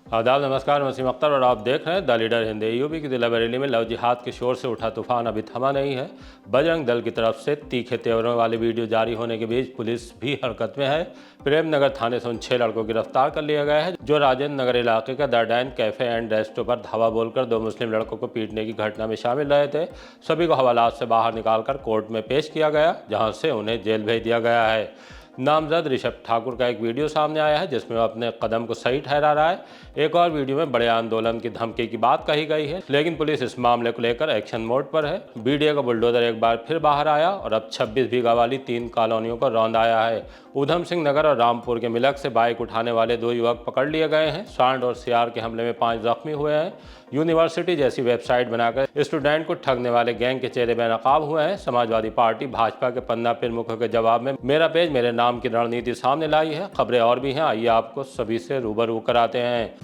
आदाब, नमस्कार। मैं वसीम अख्तर और आप देख रहे हैं द लीडर हिंदी। यूपी की जिला बरेली में लव जिहाद के शोर से उठा तूफान अभी थमा नहीं है। बजरंग दल की तरफ से तीखे तेवरों वाली वीडियो जारी होने के बीच पुलिस भी हरकत में है। प्रेम नगर थाने से उन 6 लड़कों को गिरफ्तार कर लिया गया है जो राजेंद्र नगर इलाके का the Dan cafe and resto पर धावा बोलकर 2 मुस्लिम लड़कों को पीटने की घटना में शामिल रहे थे। सभी को हवालात से बाहर निकालकर कोर्ट में पेश किया गया, जहां से उन्हें जेल भेज दिया गया है। नामजद ऋषभ ठाकुर का एक वीडियो सामने आया है जिसमें वह अपने कदम को सही ठहरा रहा है। एक और वीडियो में बड़े आंदोलन की धमकी की बात कही गई है, लेकिन पुलिस इस मामले को लेकर एक्शन मोड पर है। बीडीए का बुलडोजर एक बार फिर बाहर आया और अब 26 बीघा वाली 3 कॉलोनियों को रौंद आया है। ऊधम सिंह नगर और रामपुर के मिलक से बाइक उठाने वाले 2 युवक पकड़ लिए गए हैं। सांड और सियार के हमले में 5 जख्मी हुए हैं। यूनिवर्सिटी जैसी वेबसाइट बनाकर स्टूडेंट को ठगने वाले गैंग के चेहरे बेनकाब हुए हैं। समाजवादी पार्टी भाजपा के 15 प्रमुखों के जवाब में मेरा पेज मेरे नाम की रणनीति सामने लाई है। खबरें और भी हैं, आइए आपको सभी से रूबरू कराते हैं।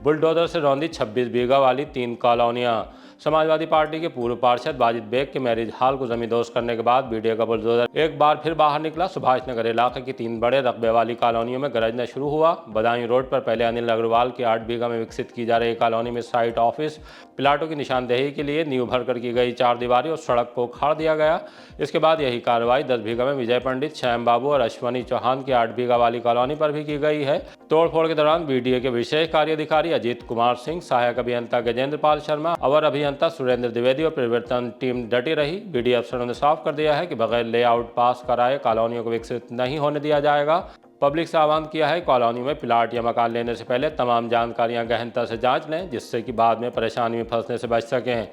बुलडोजर से रौंदी 26 बीघा वाली 3 कॉलोनियां। समाजवादी पार्टी के पूर्व पार्षद वाजिद बेग के मैरिज हॉल को जमींदोज करने के बाद बीडीए का बुलडोजर एक बार फिर बाहर निकला। सुभाष नगर इलाके की 3 बड़े रकबे वाली कॉलोनियों में गरजना शुरू हुआ। बदायूं रोड पर पहले अनिल अग्रवाल की 8 बीघा में विकसित की जा रही कॉलोनी में साइट ऑफिस प्लाटों की निशानदेही के लिए नींव भरकर की गई 4 दीवारी और सड़क को उखाड़ दिया गया। इसके बाद यही कार्रवाई 10 बीघा में विजय पंडित, श्याम बाबू और अश्वनी चौहान की 8 बीघा वाली कॉलोनी पर भी की गई है। तोड़फोड़ के दौरान बीडीए के विशेष कार्याधिकारी अजीत कुमार सिंह, सहायक अभियंता गजेंद्र पाल शर्मा, अवर अभियंता सुरेंद्र द्विवेदी और परिवर्तन टीम डटी रही। बीडीए अफसरों ने साफ कर दिया है कि बगैर लेआउट पास कराए कॉलोनियों को विकसित नहीं होने दिया जाएगा। पब्लिक से आह्वान किया है कॉलोनी में प्लाट या मकान लेने से पहले तमाम जानकारियां गहनता से जांच लें, जिससे कि बाद में परेशानी में फंसने से बच सकें।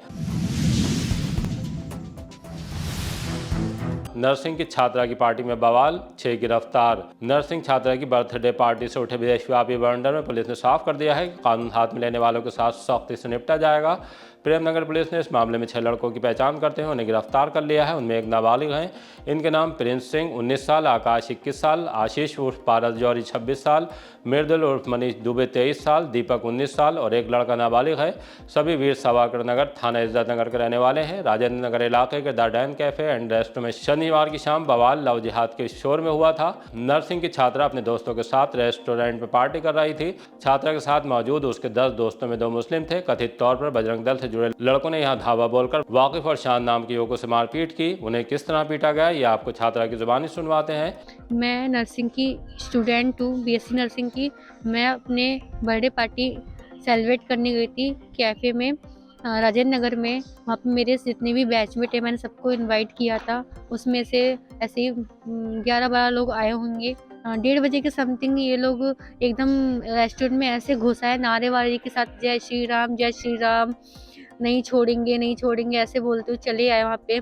नर्सिंग की छात्रा की पार्टी में बवाल, 6 गिरफ्तार। नर्सिंग छात्रा की बर्थडे पार्टी से उठे विदेशव्यापी बवंडर में पुलिस ने साफ कर दिया है कि कानून हाथ में लेने वालों के साथ सख्ती से निपटा जाएगा। प्रेमनगर पुलिस ने इस मामले में 6 लड़कों की पहचान करते हुए उन्हें गिरफ्तार कर लिया है। उनमें एक नाबालिग हैं। इनके नाम प्रिंस सिंह 19 साल, आकाश 21 साल, आशीष उर्फ पारस जौहरी 26 साल, मृदुल उर्फ मनीष दुबे 23 साल, दीपक 19 साल और एक लड़का नाबालिग है। सभी वीर सावरकर नगर थाना इज्जत नगर के रहने वाले हैं। राजेंद्र नगर इलाके के the Dan cafe and resto में शनिवार की शाम बवाल लव जिहाद के शोर में हुआ था। नर्सिंग की छात्रा अपने दोस्तों के साथ रेस्टोरेंट में पार्टी कर रही थी। छात्रा के साथ मौजूद उसके 10 दोस्तों में 2 मुस्लिम थे। कथित तौर पर बजरंग दल से जुड़े लड़कों ने यहां धावा बोलकर वाकिफ और शान नाम के युवकों से मारपीट की। उन्हें किस तरह पीटा गया ये आपको छात्रा की जुबानी सुनवाते हैं। मैं नर्सिंग की स्टूडेंट हूँ, बीएससी नर्सिंग की। मैं अपने बर्थडे पार्टी सेलिब्रेट करने गई थी कैफ़े में राजेंद्र नगर में। वहाँ पे मेरे जितने भी बैचमेट हैं मैंने सबको इनवाइट किया था। उसमें से ऐसे ही 11-12 लोग आए होंगे। 1:30 बजे के समथिंग ये लोग एकदम रेस्टोरेंट में ऐसे घुस आए नारेबाजी के साथ, जय श्री राम, नहीं छोड़ेंगे नहीं छोड़ेंगे ऐसे बोलते हुए चले आए। वहाँ पे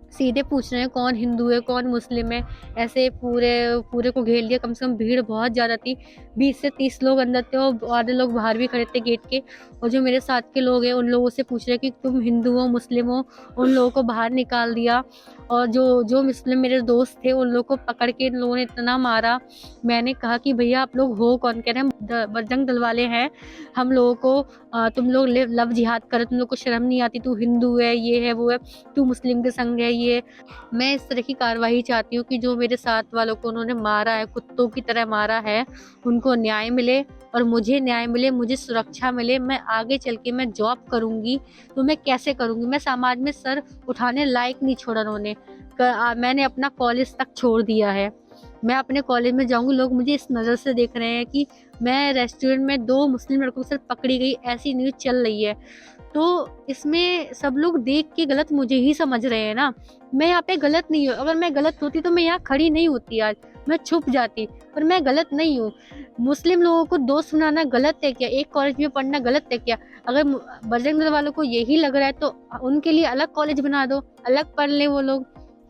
सीधे पूछ रहे हैं कौन हिंदू है कौन मुस्लिम है, ऐसे पूरे को घेर लिया। कम से कम भीड़ बहुत ज़्यादा थी, 20 से 30 लोग अंदर थे और आधे लोग बाहर भी खड़े थे गेट के। और जो मेरे साथ के लोग हैं उन लोगों से पूछ रहे कि तुम हिंदू हो मुस्लिम हो, उन लोगों को बाहर निकाल दिया। और जो मुस्लिम मेरे दोस्त थे उन लोगों को पकड़ के इन लोगों ने इतना मारा। मैंने कहा कि भैया आप लोग हो कौन? कह रहे हम बजरंग दल वाले हैं, हम लोगों को तुम लोग लव जिहाद करे, तुम लोग को शर्म नहीं आती, तू हिंदू है ये है वो है, तू मुस्लिम के संग है ये। मैं इस तरह की कार्रवाई चाहती हूँ कि जो मेरे साथ वालों को उन्होंने मारा है, कुत्तों की तरह मारा है, उनको न्याय मिले और मुझे न्याय मिले, मुझे सुरक्षा मिले। मैं आगे चल के मैं जॉब करूँगी तो मैं कैसे करूँगी? मैं समाज में सर उठाने लायक नहीं छोड़ा उन्होंने। मैंने अपना कॉलेज तक छोड़ दिया है। मैं अपने कॉलेज में जाऊँगी, लोग मुझे इस नज़र से देख रहे हैं कि मैं रेस्टोरेंट में 2 मुस्लिम लड़कों के साथ पकड़ी गई, ऐसी न्यूज़ चल रही है। तो इसमें सब लोग देख के गलत मुझे ही समझ रहे हैं ना। मैं यहाँ पे गलत नहीं हूँ। अगर मैं गलत होती तो मैं यहाँ खड़ी नहीं होती आज, मैं छुप जाती। पर मैं गलत नहीं हूँ। मुस्लिम लोगों को दोस्त बनाना गलत है क्या? एक कॉलेज में पढ़ना गलत है क्या? अगर बजरंग दल वालों को यही लग रहा है तो उनके लिए अलग कॉलेज बना दो, अलग पढ़ ले वो लोग।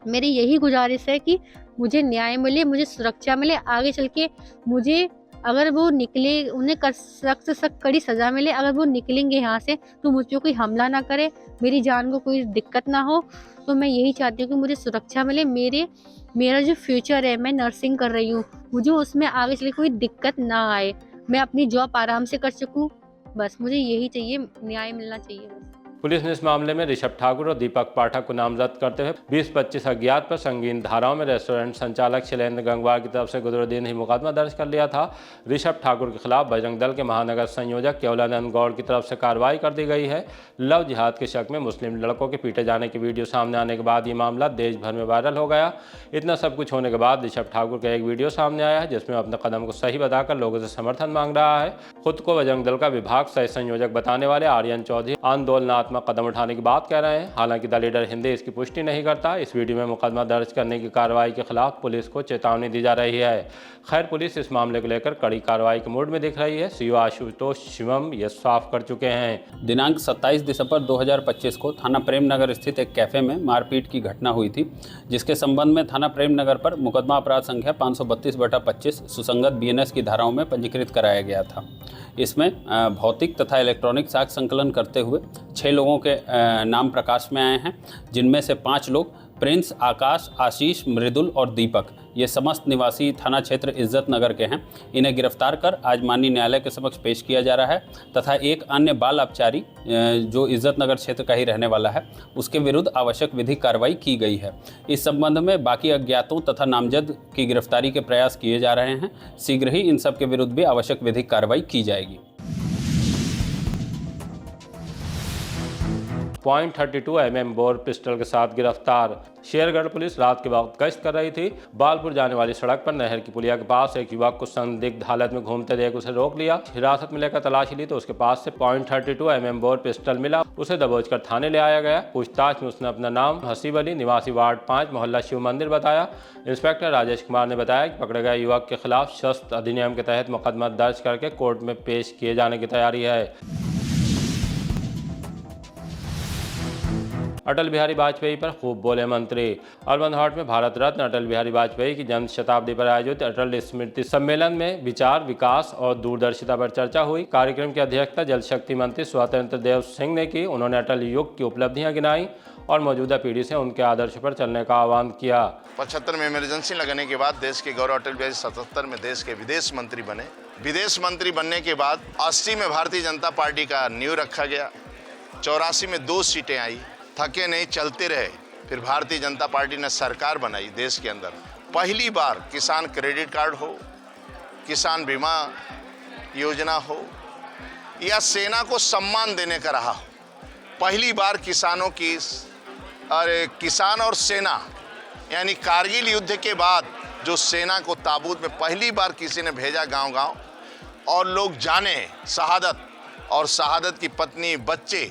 मेरी यही गुजारिश है कि मुझे न्याय मिले, मुझे सुरक्षा मिले। आगे चल के मुझे अगर वो निकले, उन्हें सख्त से सख्त कड़ी सज़ा मिले। अगर वो निकलेंगे यहाँ से तो मुझ पे कोई हमला ना करे, मेरी जान को कोई दिक्कत ना हो। तो मैं यही चाहती हूँ कि मुझे सुरक्षा मिले। मेरा जो फ्यूचर है, मैं नर्सिंग कर रही हूँ, मुझे उसमें आगे चल के कोई दिक्कत ना आए, मैं अपनी जॉब आराम से कर सकूँ। बस मुझे यही चाहिए, न्याय मिलना चाहिए बस। पुलिस ने इस मामले में ऋषभ ठाकुर और दीपक पाठक को नामजद करते हुए 20-25 अज्ञात पर संगीन धाराओं में रेस्टोरेंट संचालक शैलेंद्र गंगवार की तरफ से गुजरे दिन ही मुकदमा दर्ज कर लिया था। ऋषभ ठाकुर के खिलाफ बजरंग दल के महानगर संयोजक केवलानंद गौड़ की तरफ से कार्रवाई कर दी गई है। लव जिहाद के शक में मुस्लिम लड़कों के पीटे जाने की वीडियो सामने आने के बाद ये मामला देश भर में वायरल हो गया। इतना सब कुछ होने के बाद ऋषभ ठाकुर का एक वीडियो सामने आया है जिसमें अपने कदम को सही बताकर लोगों से समर्थन मांग रहा है। खुद को बजरंग दल का विभाग सह संयोजक बताने वाले आर्यन चौधरी आंदोलनात्मक कदम उठाने की बात कह रहे हैं। हालांकि द लीडर हिंदी इसकी पुष्टि नहीं करता। इस वीडियो में मुकदमा दर्ज करने की कार्रवाई के खिलाफ पुलिस को चेतावनी दी जा रही है। खैर, पुलिस इस मामले को लेकर कड़ी कार्रवाई के मूड में दिख रही है। सीओ आशुतोष शिवम ये साफ कर चुके हैं। दिनांक 27 दिसंबर 2025 को थाना प्रेमनगर स्थित एक कैफे में मारपीट की घटना हुई थी, जिसके संबंध में थाना प्रेमनगर पर मुकदमा अपराध संख्या 532/25 सुसंगत बीएनएस की धाराओं में पंजीकृत कराया गया था। इसमें भौतिक तथा इलेक्ट्रॉनिक साक्ष्य संकलन करते हुए 6 लोगों के नाम प्रकाश में आए हैं, जिनमें से 5 लोग प्रिंस, आकाश, आशीष, मृदुल और दीपक ये समस्त निवासी थाना क्षेत्र इज्जत नगर के हैं। इन्हें गिरफ्तार कर आज माननीय न्यायालय के समक्ष पेश किया जा रहा है तथा एक अन्य बाल अपचारी जो इज्जत नगर क्षेत्र का ही रहने वाला है, उसके विरुद्ध आवश्यक विधिक कार्रवाई की गई है। इस संबंध में बाकी अज्ञातों तथा नामजद की गिरफ्तारी के प्रयास किए जा रहे हैं। शीघ्र ही इन सब के विरुद्ध भी आवश्यक विधिक कार्रवाई की जाएगी। .32 mm बोर पिस्टल के साथ गिरफ्तार। शेरगढ़ पुलिस रात के वक्त गश्त कर रही थी। बालपुर जाने वाली सड़क पर नहर की पुलिया के पास एक युवक को संदिग्ध हालत में घूमते देख उसे रोक लिया। हिरासत में लेकर तलाशी ली तो उसके पास से .32 mm बोर पिस्टल मिला। उसे दबोचकर थाने ले आया गया। पूछताछ में उसने अपना नाम हसीब अली निवासी वार्ड 5 मोहल्ला शिव मंदिर बताया। इंस्पेक्टर राजेश कुमार ने बताया कि पकड़े गए युवक के खिलाफ शस्त्र अधिनियम के तहत मुकदमा दर्ज करके कोर्ट में पेश किए जाने की तैयारी है। अटल बिहारी वाजपेयी पर खूब बोले मंत्री। अर्बन हाट में भारत रत्न अटल बिहारी वाजपेयी की जन्म शताब्दी पर आयोजित अटल स्मृति सम्मेलन में विचार, विकास और दूरदर्शिता पर चर्चा हुई। कार्यक्रम की अध्यक्षता जल शक्ति मंत्री स्वतंत्र देव सिंह ने की। उन्होंने अटल युग की उपलब्धियां गिनाई और मौजूदा पीढ़ी से उनके आदर्श पर चलने का आह्वान किया। 75 में इमरजेंसी लगने के बाद देश के गौरव अटल बिहारी 77 में देश के विदेश मंत्री बने। विदेश मंत्री बनने के बाद 80 में भारतीय जनता पार्टी का नींव रखा गया। 84 में 2 सीटें आई, थके नहीं चलते रहे। फिर भारतीय जनता पार्टी ने सरकार बनाई देश के अंदर। पहली बार किसान क्रेडिट कार्ड हो, किसान बीमा योजना हो या सेना को सम्मान देने का रहा हो, पहली बार किसानों की किसान और सेना यानी कारगिल युद्ध के बाद जो सेना को ताबूत में पहली बार किसी ने भेजा गांव-गांव और लोग जाने शहादत और शहादत की पत्नी बच्चे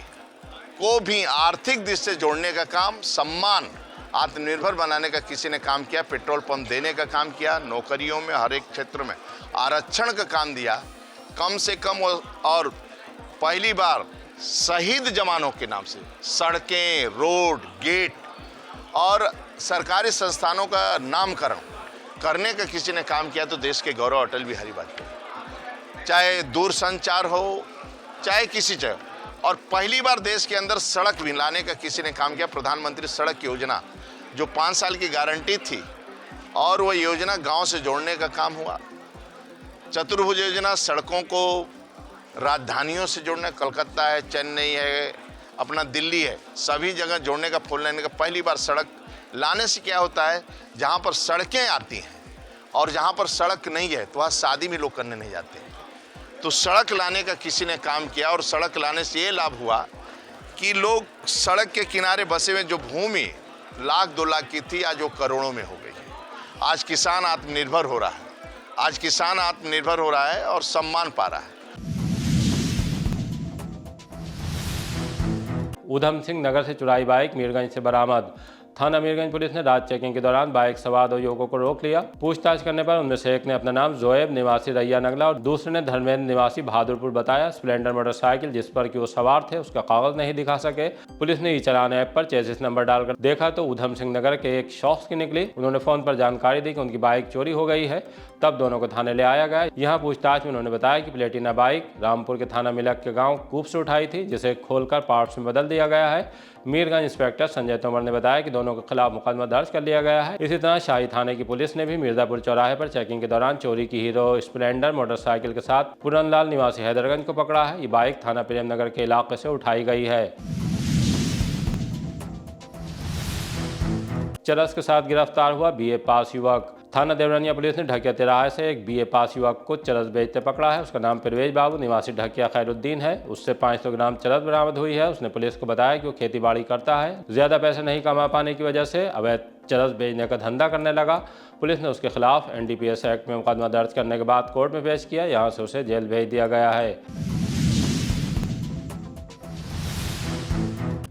को भी आर्थिक दृष्टि से जोड़ने का काम, सम्मान, आत्मनिर्भर बनाने का किसी ने काम किया। पेट्रोल पंप देने का काम किया, नौकरियों में हर एक क्षेत्र में आरक्षण का काम दिया कम से कम। और पहली बार शहीद जवानों के नाम से सड़कें, रोड, गेट और सरकारी संस्थानों का नामकरण करने का किसी ने काम किया तो देश के गौरव अटल बिहारी वाजपेयी। चाहे दूरसंचार हो, चाहे किसी जगह। और पहली बार देश के अंदर सड़क भी लाने का किसी ने काम किया। प्रधानमंत्री सड़क योजना जो 5 साल की गारंटी थी और वो योजना गांव से जोड़ने का काम हुआ। चतुर्भुज योजना सड़कों को राजधानियों से जोड़ना, कलकत्ता है, चेन्नई है, अपना दिल्ली है, सभी जगह जोड़ने का, फुल लाइन का पहली बार सड़क लाने से क्या होता है, जहाँ पर सड़कें आती हैं और जहाँ पर सड़क नहीं है तो वहाँ शादी भी लोग करने नहीं जाते। तो सड़क लाने का किसी ने काम किया और सड़क लाने से ये लाभ हुआ कि लोग सड़क के किनारे बसे हुए जो भूमि 1 लाख 2 लाख की थी आज वो करोड़ों में हो गई है। आज किसान आत्मनिर्भर हो रहा है, आज किसान आत्मनिर्भर हो रहा है और सम्मान पा रहा है। ऊधम सिंह नगर से चुराई बाइक मीरगंज से बरामद। थाना मीरगंज पुलिस ने रात चेकिंग के दौरान बाइक सवार 2 युवकों को रोक लिया। पूछताछ करने पर उनमें से एक ने अपना नाम जोएब निवासी रैया नगला और दूसरे ने धर्मेंद्र निवासी बहादुरपुर बताया। स्प्लेंडर मोटरसाइकिल जिस पर कि वो सवार थे उसका कागज नहीं दिखा सके। पुलिस ने ई चालान ऐप पर चेसिस नंबर डालकर देखा तो ऊधम सिंह नगर के एक शख्स की निकली। उन्होंने फोन पर जानकारी दी कि उनकी बाइक चोरी हो गई है। तब दोनों को थाने ले आया गया। यहाँ पूछताछ में उन्होंने बताया कि प्लेटिना बाइक रामपुर के थाना मिलक के गाँव कूप से उठाई थी, जिसे खोलकर पार्ट्स में बदल दिया गया है। मीरगंज इंस्पेक्टर संजय तोमर ने बताया कि दोनों के खिलाफ मुकदमा दर्ज कर लिया गया है। इसी तरह शाही थाने की पुलिस ने भी मिर्जापुर चौराहे पर चेकिंग के दौरान चोरी की हीरो स्प्लेंडर मोटरसाइकिल के साथ पूरनलाल निवासी हैदरगंज को पकड़ा है। ये बाइक थाना प्रेमनगर के इलाके से उठाई गई है। चरस के साथ गिरफ्तार हुआ बीए पास युवक। थाना देवरनिया पुलिस ने ढकिया तिराहे से एक बीए पास युवक को चरस बेचते पकड़ा है। उसका नाम परवेज बाबू निवासी ढकिया खैरुद्दीन है। उससे 500 ग्राम चरस बरामद हुई है। उसने पुलिस को बताया कि वो खेती बाड़ी करता है, ज्यादा पैसे नहीं कमा पाने की वजह से अवैध चरस बेचने का धंधा करने लगा। पुलिस ने उसके खिलाफ एनडीपीएस एक्ट में मुकदमा दर्ज करने के बाद कोर्ट में पेश किया। यहाँ से उसे जेल भेज दिया गया है।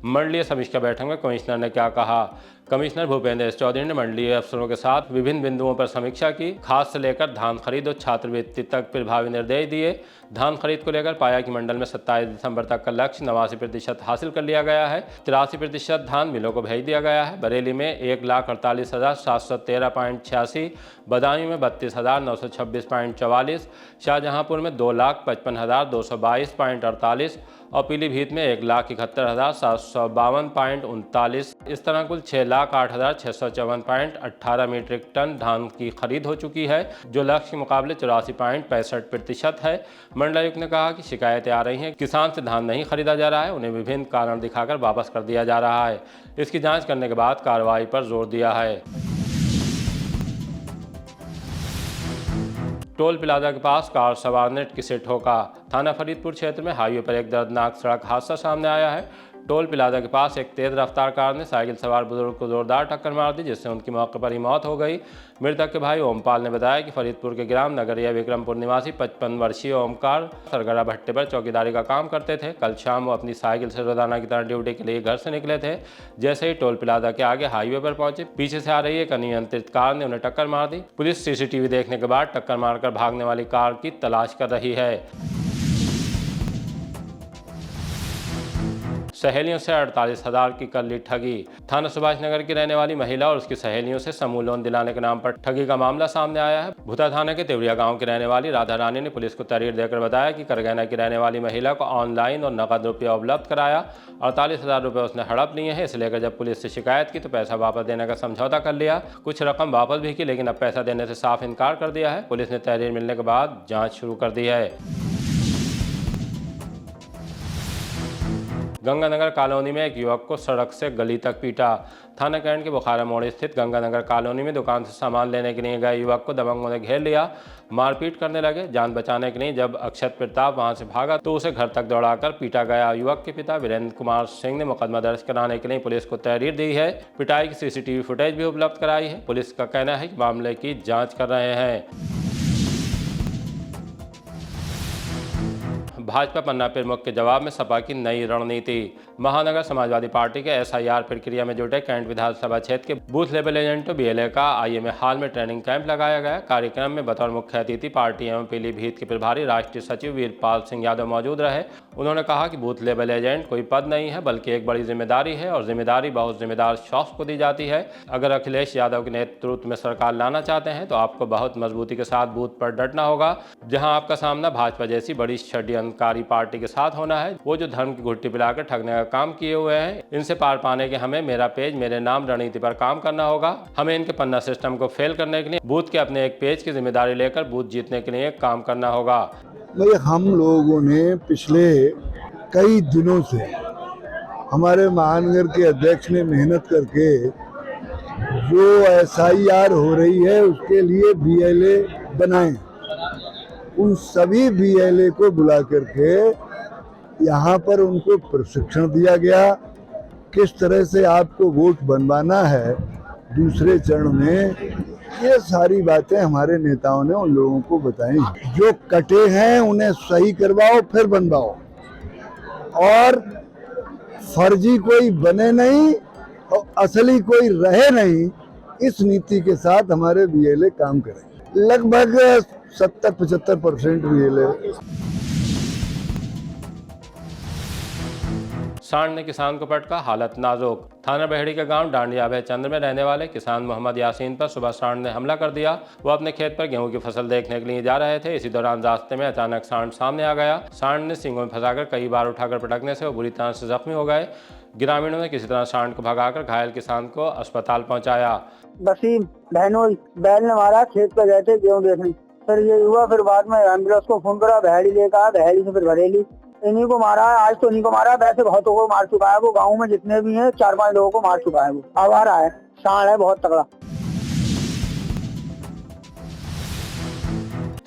मंडलीय समीक्षा बैठक में कमिश्नर ने क्या कहा। कमिश्नर भूपेंद्र एस चौधरी ने मंडलीय अफसरों के साथ विभिन्न बिंदुओं पर समीक्षा की। खाद से लेकर धान खरीद और छात्रवृत्ति तक प्रभावी निर्देश दिए। धान खरीद को लेकर पाया कि मंडल में 27 दिसंबर तक का लक्ष्य 89% हासिल कर लिया गया है। 83% धान मिलों को भेज दिया गया है। बरेली में 1,48,713.86, बदायूं में 32,926.44, शाहजहांपुर में 2,55,222.48 और पीलीभीत में 1,71,752.39। इस तरह कुल 6,08,654.18 मीट्रिक टन धान की खरीद हो चुकी है, जो लक्ष्य के मुकाबले 84.65% है। मंडलायुक्त ने कहा कि शिकायतें आ रही हैं, किसान से धान नहीं खरीदा जा रहा है, उन्हें विभिन्न कारण दिखाकर वापस कर दिया जा रहा है। इसकी जांच करने के बाद कार्रवाई पर जोर दिया है। टोल प्लाजा के पास कार सवार ने किसे ठोका। थाना फरीदपुर क्षेत्र में हाईवे पर एक दर्दनाक सड़क हादसा सामने आया है। टोल प्लाजा के पास एक तेज रफ्तार कार ने साइकिल सवार बुजुर्ग को जोरदार टक्कर मार दी, जिससे उनकी मौके पर ही मौत हो गई। मृतक के भाई ओमपाल ने बताया कि फरीदपुर के ग्राम नगरिया विक्रमपुर निवासी 55 वर्षीय ओमकार सरगरा भट्टे पर चौकीदारी का काम करते थे। कल शाम वो अपनी साइकिल से रोजाना की तरह ड्यूटी के लिए घर से निकले थे। जैसे ही टोल प्लाजा के आगे हाईवे पर पहुंचे, पीछे से आ रही एक अनियंत्रित कार ने उन्हें टक्कर मार दी। पुलिस सीसीटीवी देखने के बाद टक्कर मारकर भागने वाली कार की तलाश कर रही है। सहेलियों से 48,000 की कर ली ठगी। थाना सुभाष नगर की रहने वाली महिला और उसकी सहेलियों से समूह लोन दिलाने के नाम पर ठगी का मामला सामने आया है। भुता थाना के तिवरिया गांव की रहने वाली राधा रानी ने पुलिस को तहरीर देकर बताया कि करगहना की रहने वाली महिला को ऑनलाइन और नकद रुपया उपलब्ध कराया। 48,000 रुपये उसने हड़प लिए हैं। इसे लेकर जब पुलिस से शिकायत की तो पैसा वापस देने का समझौता कर लिया। कुछ रकम वापस भी की, लेकिन अब पैसा देने से साफ इनकार कर दिया है। पुलिस ने तहरीर मिलने के बाद जाँच शुरू कर दी है। गंगानगर कॉलोनी में एक युवक को सड़क से गली तक पीटा। थाना कैंट के बुखारा मोड़ स्थित गंगानगर कॉलोनी में दुकान से सामान लेने के लिए गए युवक को दबंगों ने घेर लिया, मारपीट करने लगे। जान बचाने के लिए जब अक्षत प्रताप वहां से भागा तो उसे घर तक दौड़ाकर पीटा गया। युवक के पिता वीरेंद्र कुमार सिंह ने मुकदमा दर्ज कराने के लिए पुलिस को तहरीर दी है। पिटाई की सीसीटीवी फुटेज भी उपलब्ध कराई है। पुलिस का कहना है कि मामले की जाँच कर रहे हैं। भाजपा पन्ना प्रमुख के जवाब में सपा की नई रणनीति। महानगर समाजवादी पार्टी के एसआईआर प्रक्रिया में जुटे कैंट विधानसभा क्षेत्र के बूथ लेवल एजेंटों बीएलए का आईएमए हाल में ट्रेनिंग कैंप लगाया गया। कार्यक्रम में बतौर मुख्य अतिथि पार्टी एवं पीलीभीत के प्रभारी राष्ट्रीय सचिव वीरपाल सिंह यादव मौजूद रहे। उन्होंने कहा कि बूथ लेवल एजेंट कोई पद नहीं है, बल्कि एक बड़ी जिम्मेदारी है और जिम्मेदारी बहुत जिम्मेदार शख्स को दी जाती है। अगर अखिलेश यादव के नेतृत्व में सरकार लाना चाहते हैं तो आपको बहुत मजबूती के साथ बूथ पर डटना होगा। जहां आपका सामना भाजपा जैसी बड़ी षड्यंत्रकारी पार्टी के साथ होना है, वो जो धर्म की घुट्टी पिलाकर ठगने का काम किए हुए हैं, इनसे पार पाने के हमें मेरा पेज मेरे नाम रणनीति पर काम करना होगा। हमें इनके पन्ना सिस्टम को फेल करने के लिए बूथ के अपने एक पेज की जिम्मेदारी लेकर बूथ जीतने के लिए काम करना होगा। भाई हम लोगों ने पिछले कई दिनों से हमारे महानगर के अध्यक्ष ने मेहनत करके जो एसआईआर हो रही है उसके लिए बीएलए बनाए। उन सभी बीएलए को बुला करके यहाँ पर उनको प्रशिक्षण दिया गया, किस तरह से आपको वोट बनवाना है दूसरे चरण में। ये सारी बातें हमारे नेताओं ने उन लोगों को बताई। जो कटे हैं उन्हें सही करवाओ फिर बनवाओ, और फर्जी कोई बने नहीं और असली कोई रहे नहीं, इस नीति के साथ हमारे बीएलए काम करें। लगभग 70-75% बीएलए। सांड ने किसान को पटका, हालत नाजुक। थाना बहेड़ी के गांव डांडिया अभय चंद्र में रहने वाले किसान मोहम्मद यासीन पर सुबह सांड ने हमला कर दिया। वो अपने खेत पर गेहूं की फसल देखने के लिए जा रहे थे। इसी दौरान रास्ते में अचानक सांड सामने आ गया। सांड ने सींगों में फंसाकर कई बार उठाकर पटकने से वो बुरी तरह से जख्मी हो गए। ग्रामीणों ने किसी तरह सांड को भगाकर घायल किसान को अस्पताल पहुँचाया। वसीम बहनोई बैल ने मारा, खेत पर गए थे गेहूं देखने। फिर ये हुआ, फिर बाद में एम्बुलेंस को फोन करा, बहेड़ी लेकर आया, बहेड़ी से फिर बरेली। इन्हीं को मारा है, आज तो इन्हीं को मारा है, वैसे बहुतों को मार चुका है वो। गाँव में जितने भी हैं 4-5 लोगों को मार चुका है वो। आवारा है, शान है बहुत तगड़ा।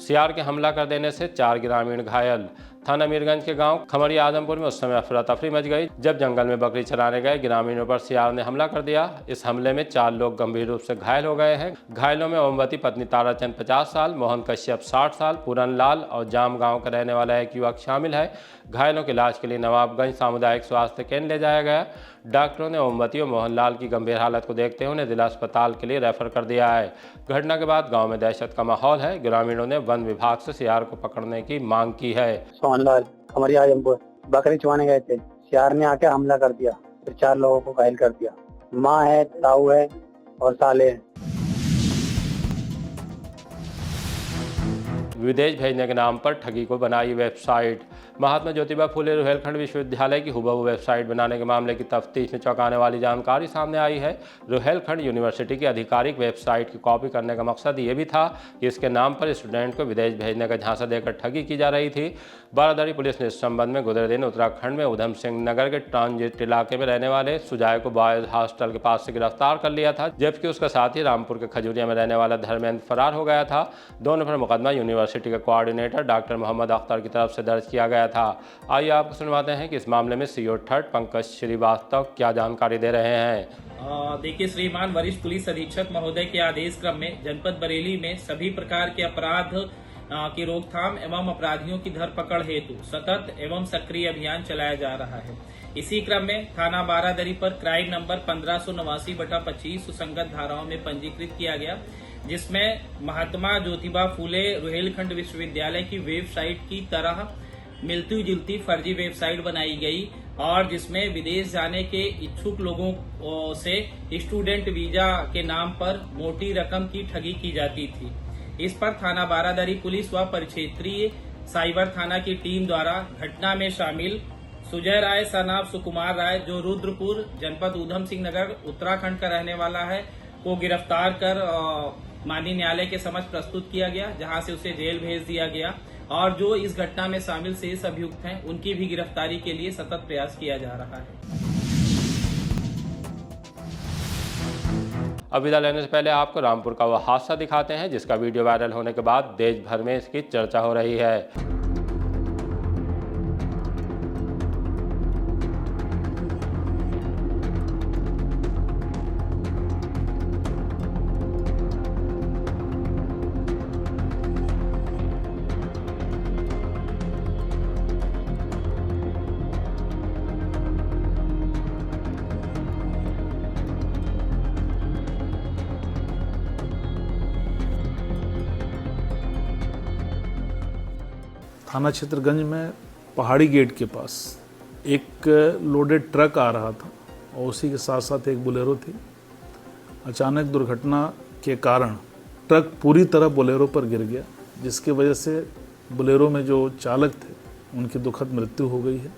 सियार के हमला कर देने से 4 ग्रामीण घायल। थाना मीरगंज के गांव खमरिया आदमपुर में उस समय अफरा तफरी मच गई जब जंगल में बकरी चराने गए ग्रामीणों पर सियार ने हमला कर दिया। इस हमले में 4 लोग गंभीर रूप से घायल हो गए हैं। घायलों में ओमवती पत्नी ताराचंद 50 साल, मोहन कश्यप 60 साल, पूरन लाल और जाम गांव का रहने वाला एक युवक शामिल है। घायलों के इलाज के लिए नवाबगंज सामुदायिक स्वास्थ्य केंद्र ले जाया गया। डॉक्टरों ने ओमवती और मोहनलाल की गंभीर हालत को देखते हुए उन्हें जिला अस्पताल के लिए रेफर कर दिया है। घटना के बाद गांव में दहशत का माहौल है। ग्रामीणों ने वन विभाग से सियार को पकड़ने की मांग की है। सोहनलाल खमरिया आजमपुर बकरी चुवाने गए थे, सियार ने आके हमला कर दिया, फिर 4 लोगों को घायल कर दिया। माँ है, ताऊ है और साले हैं। विदेश भेजने के नाम पर ठगी को बनाई वेबसाइट। महात्मा ज्योतिबा फुले रुहेलखंड विश्वविद्यालय की हुबहू वेबसाइट बनाने के मामले की तफ्तीश में चौंकाने वाली जानकारी सामने आई है। रुहेलखंड यूनिवर्सिटी की आधिकारिक वेबसाइट की कॉपी करने का मकसद ये भी था कि इसके नाम पर स्टूडेंट को विदेश भेजने का झांसा देकर ठगी की जा रही थी। बारादरी पुलिस ने इस संबंध में गुजरे दिन उत्तराखंड में उधम सिंह नगर के ट्रांजिट इलाके में रहने वाले सुजाय को बॉयज हॉस्टल के पास से गिरफ्तार कर लिया था, जबकि उसका साथी रामपुर के खजूरिया में रहने वाला धर्मेंद्र फरार हो गया था। दोनों पर मुकदमा यूनिवर्सिटी के कोऑर्डिनेटर डॉक्टर मोहम्मद अख्तर की तरफ से दर्ज किया गया था। आइए आपको सुनवाते हैं कि इस मामले में सीओ थर्ड पंकज श्रीवास्तव क्या जानकारी दे रहे हैं। देखिए, श्रीमान वरिष्ठ पुलिस अधीक्षक महोदय के आदेश क्रम में जनपद बरेली में सभी प्रकार के अपराध की रोकथाम एवं अपराधियों की धरपकड़ हेतु सतत एवं सक्रिय अभियान चलाया जा रहा है। इसी क्रम में थाना बारादरी पर क्राइम नंबर 1589/25 सुसंगत धाराओं में पंजीकृत किया गया, जिसमें महात्मा ज्योतिबा फूले रुहेलखंड विश्वविद्यालय की वेबसाइट की तरह मिलती जुलती फर्जी वेबसाइट बनाई गई और जिसमें विदेश जाने के इच्छुक लोगों से स्टूडेंट वीजा के नाम पर मोटी रकम की ठगी की जाती थी। इस पर थाना बारादरी पुलिस व परिक्षेत्रीय साइबर थाना की टीम द्वारा घटना में शामिल सुजय राय सनाब सुकुमार राय, जो रुद्रपुर जनपद उधम सिंह नगर उत्तराखंड का रहने वाला है, को गिरफ्तार कर माननीय न्यायालय के समक्ष प्रस्तुत किया गया, जहां से उसे जेल भेज दिया गया और जो इस घटना में शामिल शेष अभियुक्त हैं उनकी भी गिरफ्तारी के लिए सतत प्रयास किया जा रहा है। अब विदा लेने से पहले आपको रामपुर का वह हादसा दिखाते हैं जिसका वीडियो वायरल होने के बाद देश भर में इसकी चर्चा हो रही है। थाना क्षेत्रगंज में पहाड़ी गेट के पास एक लोडेड ट्रक आ रहा था और उसी के साथ साथ एक बोलेरो थी। अचानक दुर्घटना के कारण ट्रक पूरी तरह बोलेरो पर गिर गया, जिसकी वजह से बोलेरो में जो चालक थे उनकी दुखद मृत्यु हो गई है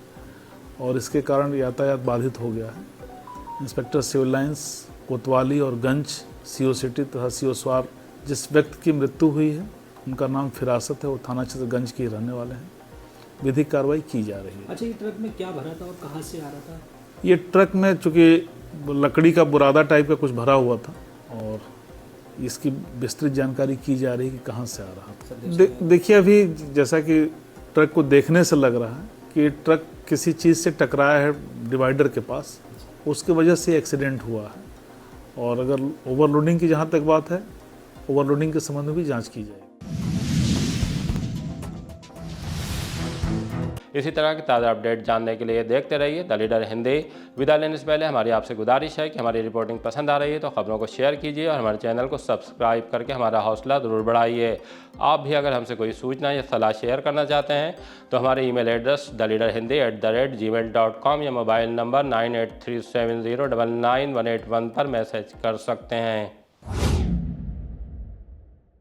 और इसके कारण यातायात बाधित हो गया है। इंस्पेक्टर सिविल लाइंस कोतवाली और गंज सीओ सिटी तथा सीओ स्वार जिस व्यक्ति की मृत्यु हुई है उनका नाम फिरासत है, वो थाना क्षेत्रगंज के रहने वाले हैं। विधिक कार्रवाई की जा रही है। अच्छा, ये ट्रक में क्या भरा था और कहाँ से आ रहा था? ये ट्रक में चूँकि लकड़ी का बुरादा टाइप का कुछ भरा हुआ था और इसकी विस्तृत जानकारी की जा रही है कि कहाँ से आ रहा था। देखिए, अभी जैसा कि ट्रक को देखने से लग रहा है कि ट्रक किसी चीज़ से टकराया है डिवाइडर के पास, उसकी वजह से एक्सीडेंट हुआ है। और अगर ओवरलोडिंग की जहाँ तक बात है, ओवरलोडिंग के संबंध में भी जाँच की जाएगी। इसी तरह की ताज़ा अपडेट जानने के लिए देखते रहिए द लीडर हिंदी। विदा लेने से पहले हमारी आपसे गुजारिश है कि हमारी रिपोर्टिंग पसंद आ रही है तो खबरों को शेयर कीजिए और हमारे चैनल को सब्सक्राइब करके हमारा हौसला ज़रूर बढ़ाइए। आप भी अगर हमसे कोई सूचना या सलाह शेयर करना चाहते हैं तो हमारे ईमेल एड्रेस theleaderhindi@gmail.com या मोबाइल नंबर 9837099181 पर मैसेज कर सकते हैं।